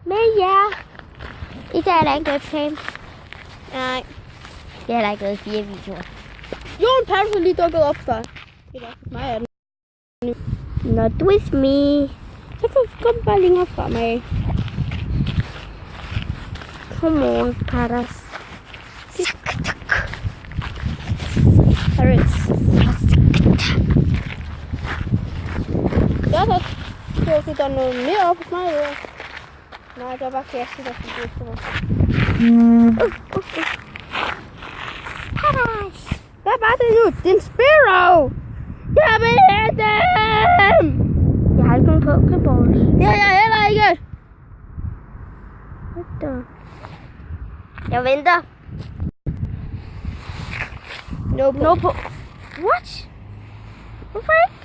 med jer. I dag er der ikke webcam. Nej. Det er der ikke lavet 4 videoer. Jo, en panda lige dukket op der. Det er mig er den. Not with me. Så kom bare længere fra mig. Come on, Paras. Paris. Jeg tror, der er noget mere op hos mig. Eller? Nej, der er bare kasse, der skal blive efter mig. Paras. Hvad er bare det nu? Det er en Sparrow! Jeg vil have dem! Jeg har ikke nogen Pokeballs. Det har jeg heller ikke! Jeg venter. Nope. What? Hvorfor ikke?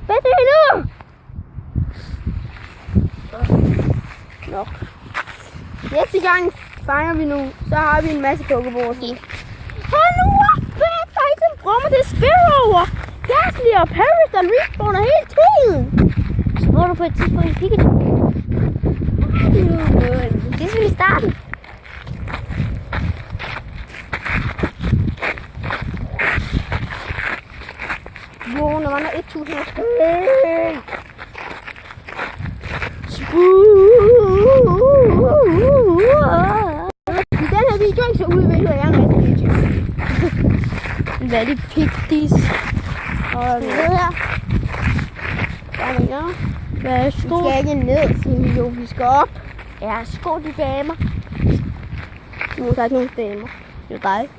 Hvad er det nu? Nå. Næste gang fanger vi nu, så har vi en masse Pokeballs. Hold nu op! Der er faktisk en brummer til Sparrower! Gastly og Paris, der respawner hele tiden! Så får du på et tidspunkt en Pikachu. Det er i starten. Jo, der var 1000. I den her video, så udvikler jeg en masse video. Hvad er det pigtis? Og ned her. Der mener jeg. Værsgo. Vi skal ikke ned, siger jo. Vi skal op. Ja, sko de damer. Nu er der ikke nogen damer. Det er dig.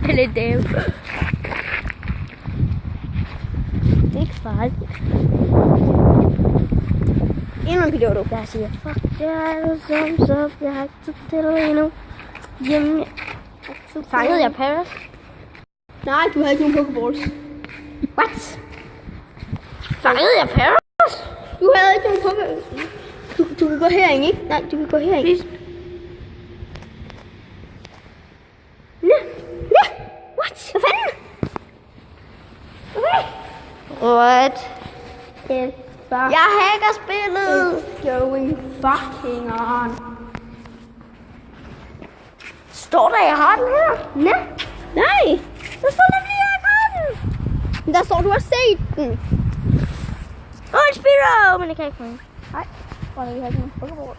Eller en dame. Det er ikke farligt. Endnu en pilot. Jeg siger, fuck, det er det så jeg har ikke tid til det endnu. Hjemme. Fangede jeg Paris? Nej, du havde ikke nogen Pokeballs. What? Fangede jeg Paris? Du havde ikke nogen Pokeballs. Du kan gå herind, ikke? Nej, du kan gå herind. Please. What? Hvad fanden? What? It's Jeg hacker spillet. It's going fucking on. Står der, jeg har den her? Nej. Der står nemlig, jeg har den. Men der står, du har set den. En Spiro, men det kan jeg ikke fange. Nej. Og vi har ikke nogen Pokeball.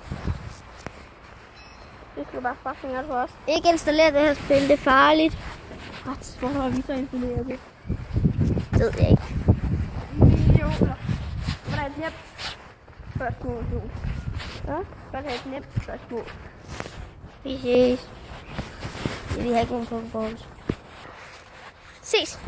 Det skal bare fucking alt for os. Ikke installere det her spil, det er farligt. What? Hvorfor har vi så installeret det? Det ved jeg ikke. Millioner. Hvordan er et nemt spørgsmål, du? Ja? Hvordan er et nemt spørgsmål? Vi ses. Vi har ikke nogen Pokeballs. Ses.